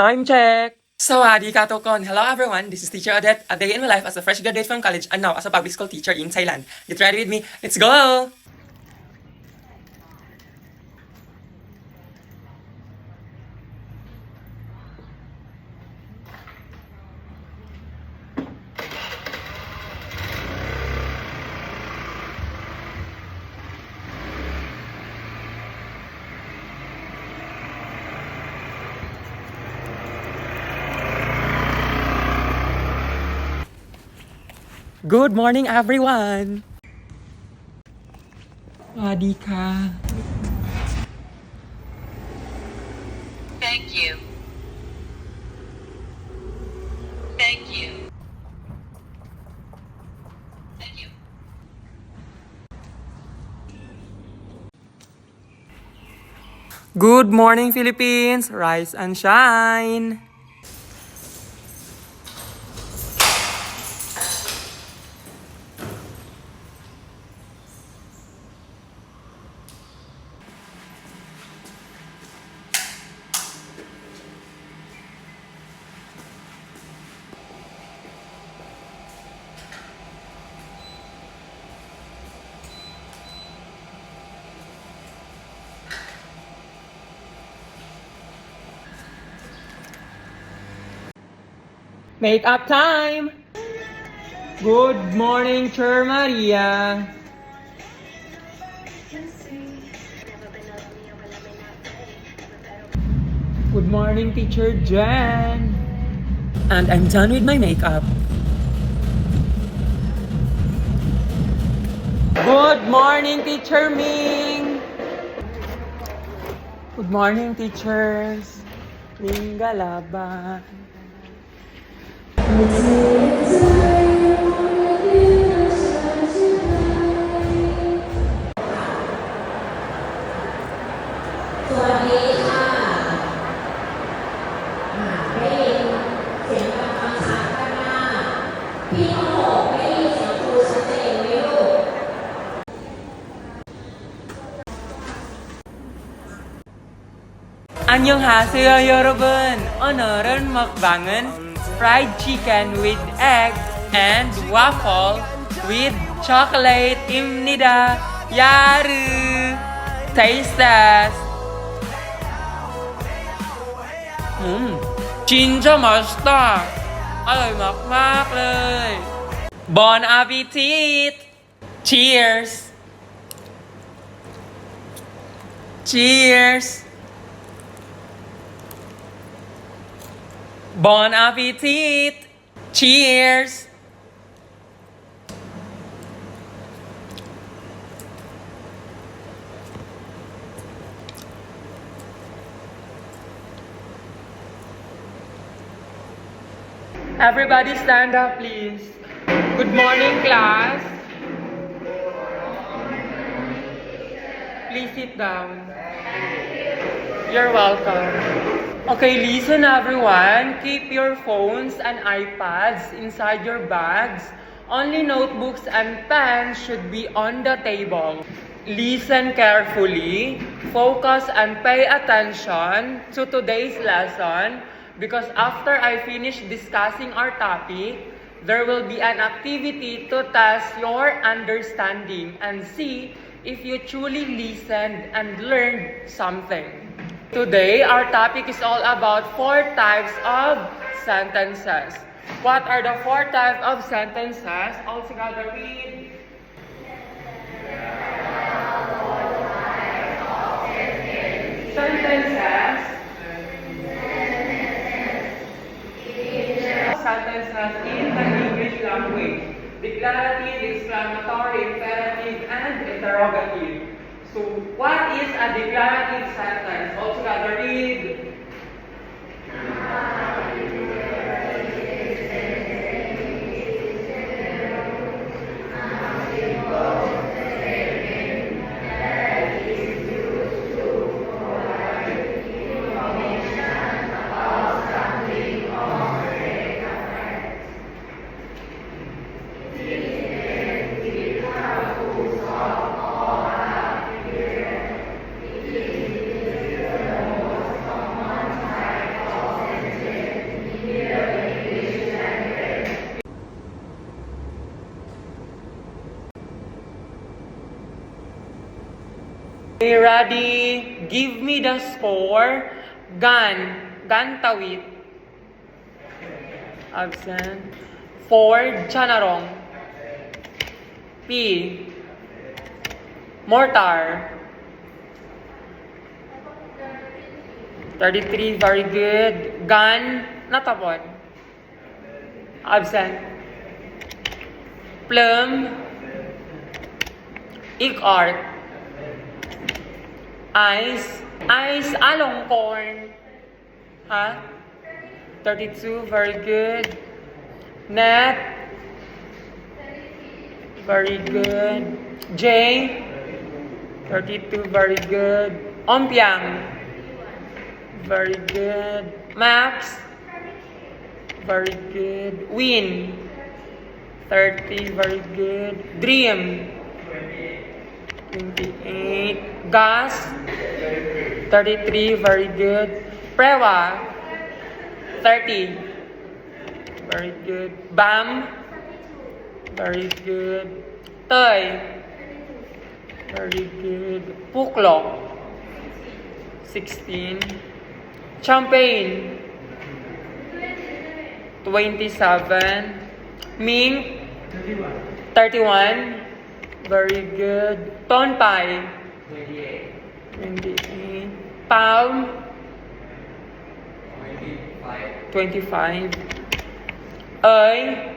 Time check! Sawadee ka tukon! Hello everyone, this is Teacher Odette, a day in my life as a fresh graduate from college and now as a public school teacher in Thailand. Get ready with me, let's go! Good morning everyone! Sawadee ka! Thank you. Thank you. Thank you. Good morning Philippines! Rise and shine! Make up time! Good morning, Chair Maria! Good morning, Teacher Jen! And I'm done with my makeup. Good morning, Teacher Ming! Good morning, teachers! Lingalaban! 안녕하세요 여러분. 오늘은 먹방은 fried chicken with egg and waffle with chocolate입니다. 야르! Taste test! 진짜 맛있다. 어ร่อยมากๆเลย Bon appetit! Cheers! Cheers! Bon appetit! Cheers! Everybody stand up please. Good morning class. Please sit down. You're welcome. Okay, listen everyone. Keep your phones and iPads inside your bags. Only notebooks and pens should be on the table. Listen carefully, focus and pay attention to today's lesson because after I finish discussing our topic, there will be an activity to test your understanding and see if you truly listened and learned something. Today, our topic is all about 4 types of sentences. What are the 4 types of sentences? All together read. Sentences. Sentences in the English language. Declarative, exclamatory, imperative, and interrogative. So, what is a declarative sentence? All together read. Okay, ready? Give me the score. Gan Tawit. Absent. Ford Chanarong. P. Mortar. 33, very good. Gan Natapon. Absent. Plum. Art. Ice Alongkorn. Ha? 32, very good. Net. Very good. J. 32, very good. Ompiang. Very good. Max. Very good. Win. 30, very good. Dream. 28. Gas. 33, very good. Prewa. 30. Very good. Bam. Very good. Toy. Very good. Puklok. 16. Champagne. 27. Ming. 31. Very good. Tonpai. 28. Palm. 25. Ay.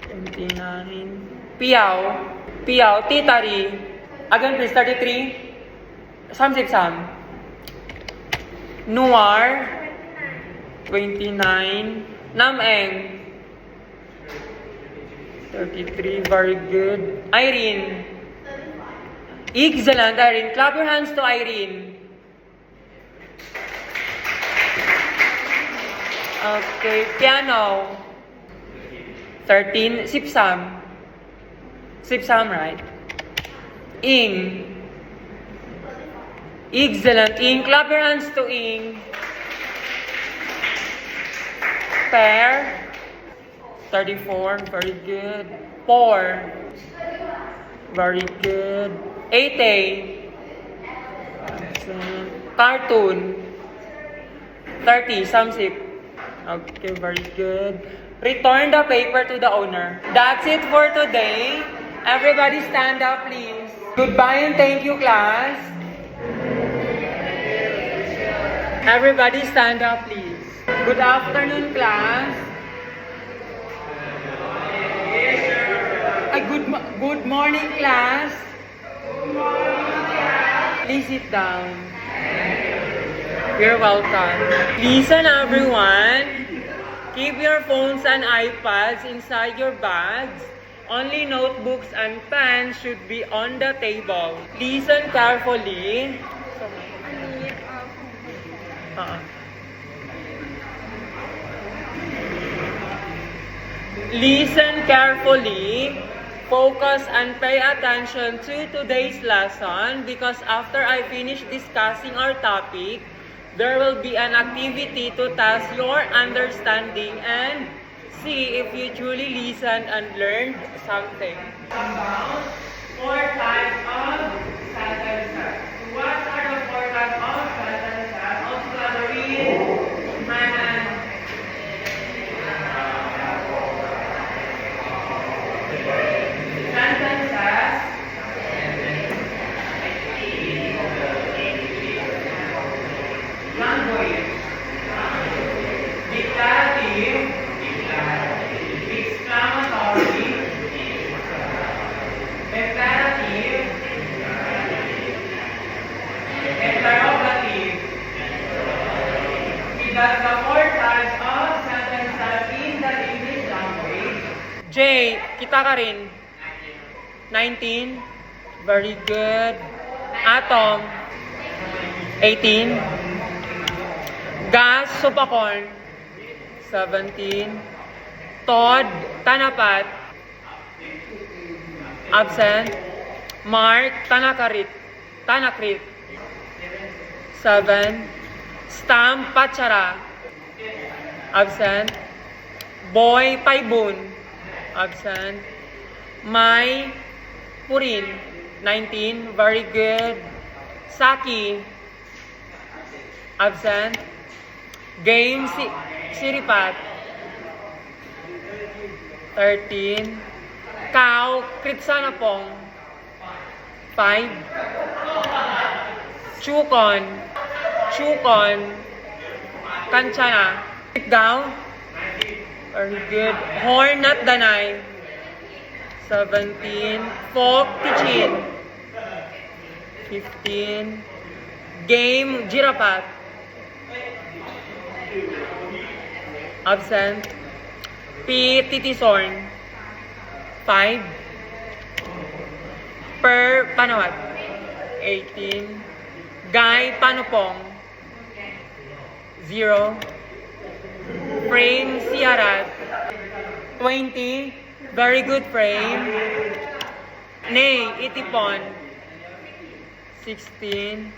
29. Piao. Titari. Again please, 33. Sam. Noir. 29. Nameng. 33, very good. Irene. Excellent, Irene. Clap your hands to Irene. Okay, piano. 13, Sipsam. Sipsam, right? Ing. Excellent, Ing. Clap your hands to Ing. Pair. 34, very good. 4, very good. 8A. Cartoon. 30, Samsip. Okay, very good. Return the paper to the owner. That's it for today. Everybody stand up, please. Goodbye and thank you, class. Everybody stand up, please. Good afternoon, class. Good morning, class. Please sit down. You're welcome. Listen, everyone. Keep your phones and iPads inside your bags. Only notebooks and pens should be on the table. Listen carefully. Listen carefully, focus and pay attention to today's lesson because after I finish discussing our topic, there will be an activity to test your understanding and see if you truly listened and learned something. About 4 types of sentences. What are the 4 types of sentences? Also, read and language, declarative, exclamatory, imperative, interrogative. See, that's the 4 types of sentences in the English language. J, kita ka rin. 19, very good. Atom, 18. Gas, Supacorn, 17. Todd, Tanapat, absent. Mark, Tanakrit, 7. Stamp, Patsara, absent. Boy, Paibun, absent. Mai, Purin, 19, very good. Saki. Absent. Game Siripat. 13. Cow Kritsanapong. 5. Chukon. Kanchana. Sit down. Very good. Horn Nat Danay. 17. Folk Tichin. 15. Game Jirapat. Absent. P. Titisorn. 5. Per Panawat. 18. Guy Panupong. 0. Frame Siarat. 20. Very good frame. Nay Itipon. 16.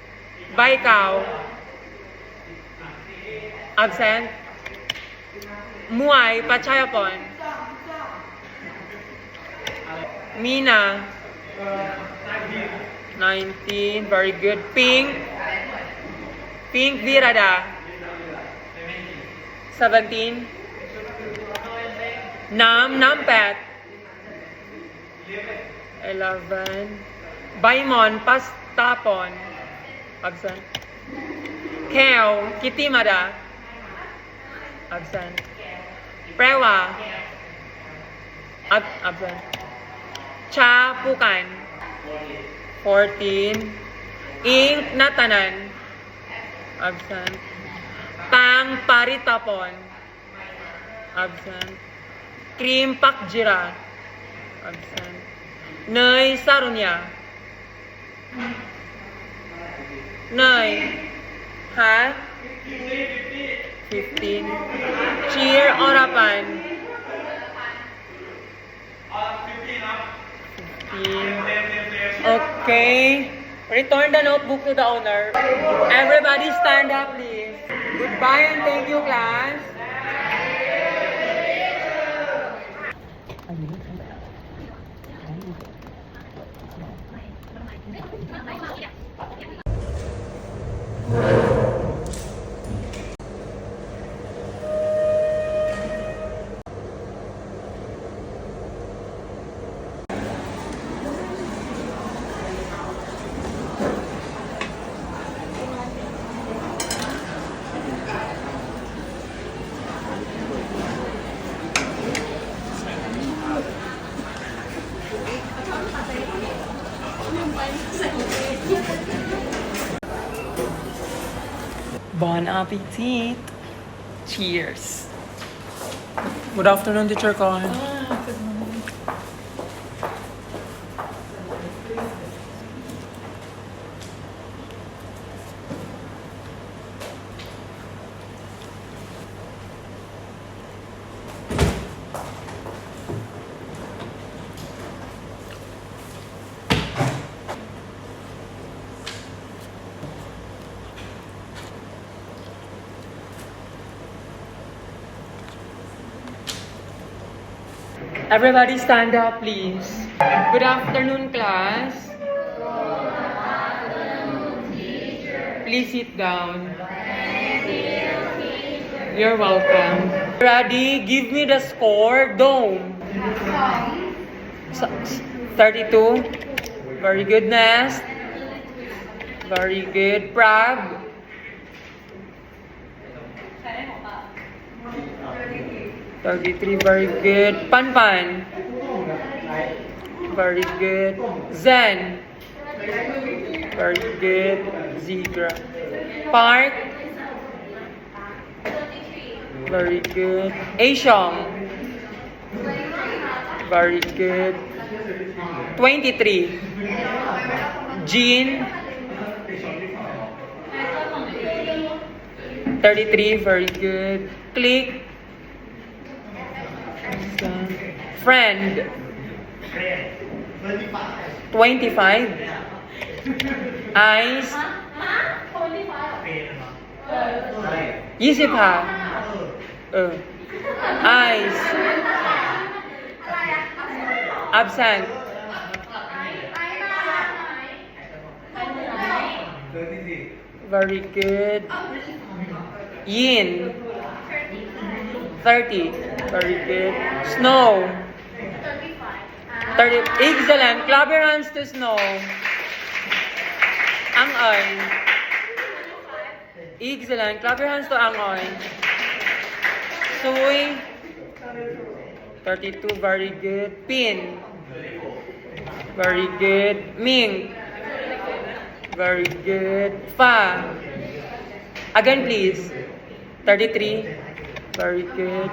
Baikaw. Absent. Muay Pachayapon. Mina. 19. Very good. Pink Virada. 17. Nampat. 11. Baimon Pastapon. Absent. Keo Kitimada. Absent. Prewa. Absent. Cha Pukan. 14. Ink Natanan. Absent. Pang Paritapon. Absent. Cream Pakjira. Absent. Nay Sarunya. Nay. Ha? 15. Cheer Orapan. 15. Okay. Return the notebook to the owner. Everybody stand up, please. Goodbye and thank you, class. Bon appetit! Cheers! Good afternoon, Teacher Con. Everybody stand up, please. Good afternoon, class. Please sit down. You're welcome. Ready? Give me the score. Dome. 32. Very good, Nest. Very good. Prab. 33, very good. Pan. Very good. Zen. Very good. Zebra. Park. Very good. Asiong. Very good. 23. Jean. 33, very good. Click. Friend. 25. Eyes. 20 ha. Eyes. Absent. Very good. Yin. 30. Very good. Snow. 30. Excellent. Clap your hands to snow. Angoy. Excellent. Clap your hands to Angoy. Suy. 32. Very good. Pin. Very good. Ming. Very good. Fa. Again, please. 33. Very good.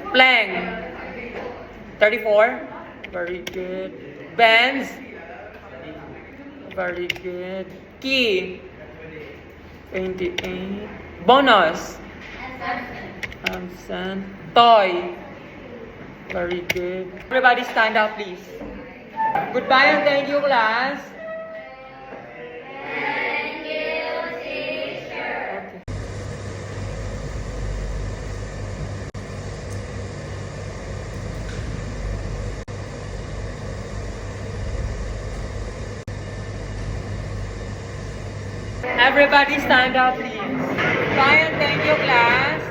Plank. 34. Very good. Bands. Very good. Key. 28. Bonus. Absent. Toy. Very good. Everybody stand up, please. Goodbye and thank you, class. Everybody stand up, please. Bye and thank you, class.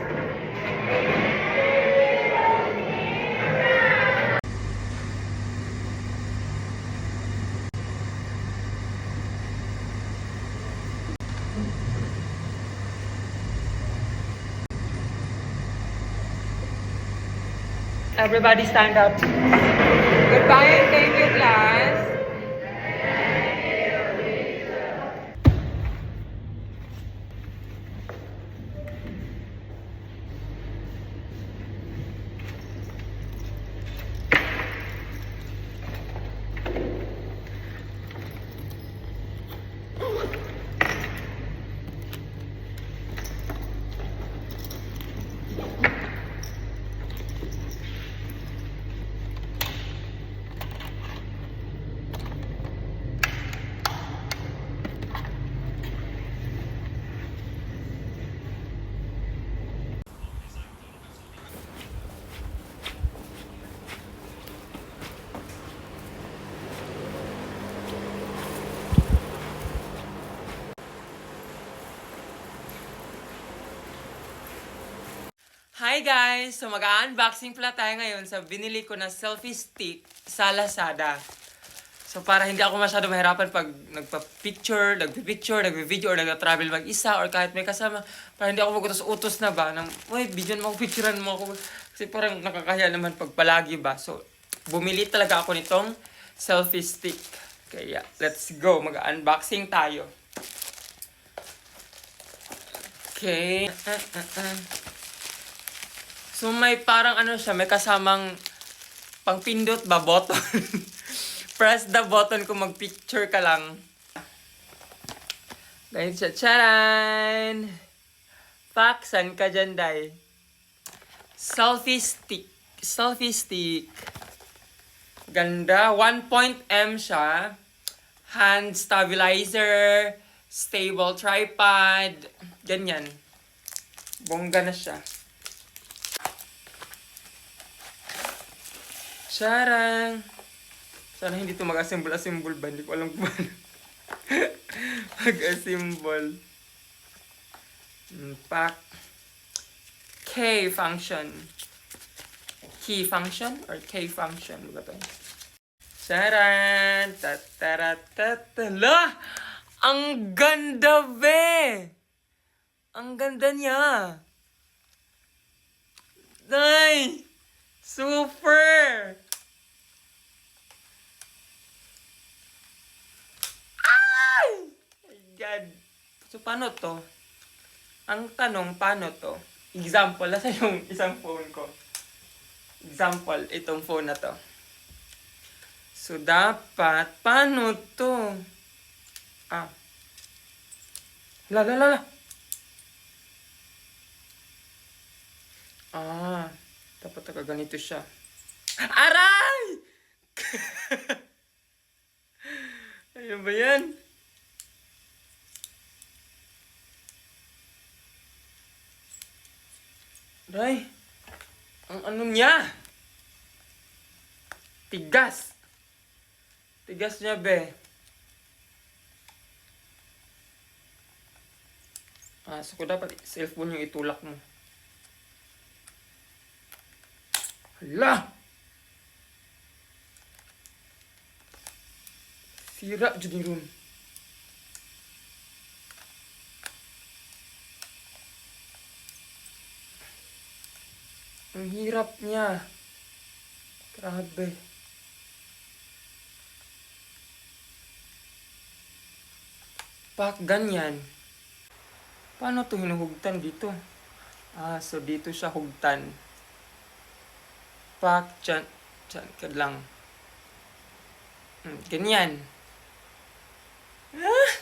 Everybody stand up. Goodbye and thank you, class. Hi guys! So mag-unboxing pala tayo ngayon sa binili ko na selfie stick sa Lazada. So para hindi ako masyado mahirapan pag nagpa-picture, nagvi-video, or nag-travel mag-isa, or kahit may kasama, para hindi ako magutos-utos na ba, uy, video mo ako, picturean mo ako. Kasi parang nakakaya naman pag palagi ba. So bumili talaga ako nitong selfie stick. Kaya let's go, mag-unboxing tayo. Okay. So may parang ano siya, may kasamang pangpindot ba button. Press the button kung mag-picture ka lang. Ganyan siya. Charan! Paksan ka dyan, day. Selfie stick. Selfie stick. Ganda. 1.M siya. Hand stabilizer. Stable tripod. Ganyan. Bongga na siya. Charang! Sana hindi ito mag-assemble ba? Hindi ko alam kung paano. Mag-assemble. Pack. K function. Key function or K function? Ano ba ito? Charan! Tataratatala! Ang ganda, be! Ang ganda niya! Ay! Super! God. So, paano to? Ang tanong, paano to? Example, nasa yung isang phone ko. Example, itong phone na to. So, dapat, paano to? La. Dapat ganito siya. Aray! Ano ba yan? Aray! Ang ano niya? Tigas! Tigas niya, be. So ko dapat cellphone yung itulak mo. Hala! Sira dyan yung room. Ang hirap niya. Grabe. Pak, ganyan. Paano to hinuhugtan dito? So dito siya hugtan. Pak, dyan ka lang. Ganyan. Ah!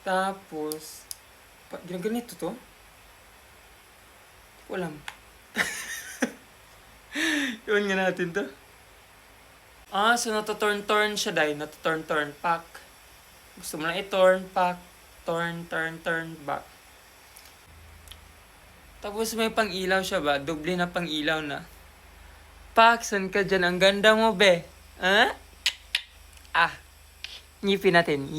Tapos, ginaganito to? Hindi ko alam. Iwan nga natin to. So natoturn-turn siya dahil. Natoturn-turn. Pak. Gusto mo lang i-turn. Pak. Turn, back. Tapos may pang-ilaw siya ba? Doble na pang-ilaw na. Pak, saan ka dyan? Ang ganda mo, be. Ha? Ngipin natin.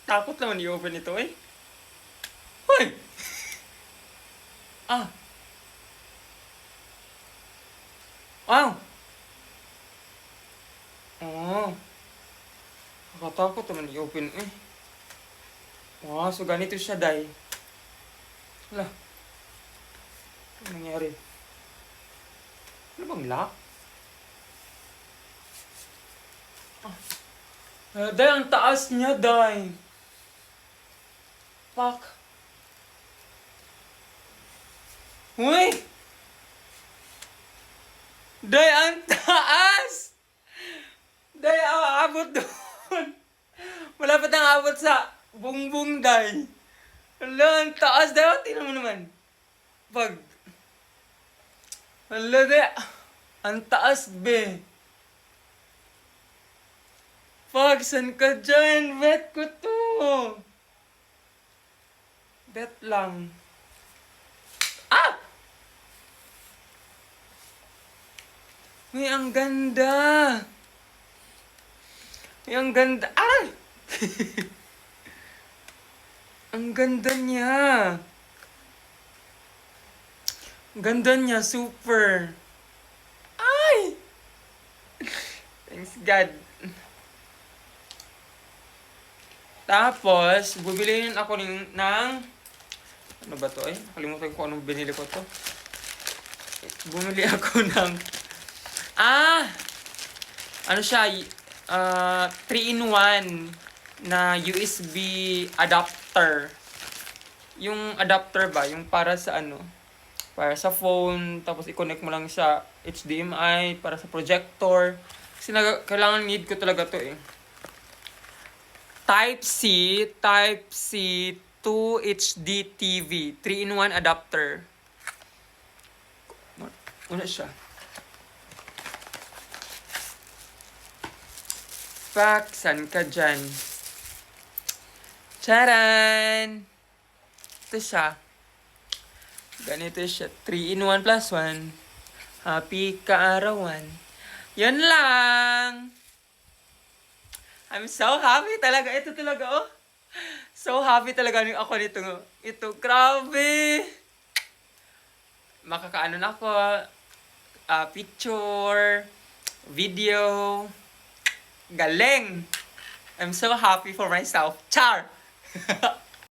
Takot naman i-open ito eh. Hoy! Wow! Nakatakot naman i-open eh. So ganito siya, day. Hala. Ano nangyari? Ano bang lock? Day, ang taas niya, day. Fuck. Uy! Day, ang taas! Day, abot doon. Malapit ang abot sa bungbong, day. Hala, ang taas, day. Tingnan mo naman. Hala, day. Ang taas, be. Saan ka dyan? Bet ko to. Bet lang. May ang ganda. May ang ganda. Ang ganda niya. Ang ganda niya, super. Thanks God. Tapos, bubilihin ako ng ano ba to eh? Nakalimutan ko anong binili ko to. Bumili ako ng ano siya, 3-in-1 na USB adapter. Yung adapter ba, yung para sa para sa phone, tapos i-connect mo lang sa HDMI, para sa projector. Kasi kailangan need ko talaga to eh. Type-C 2 HD TV, 3-in-1 adapter. Ano siya? Pak, saan ka dyan? Charan! Ito siya. Ganito siya. 3-in-1 plus 1. Happy kaarawan. Yun lang! I'm so happy talaga. Ito talaga, oh. So happy talaga ako nito. Ito, grabe! Makakaano na ako. Picture, video. Galing! I'm so happy for myself. Char!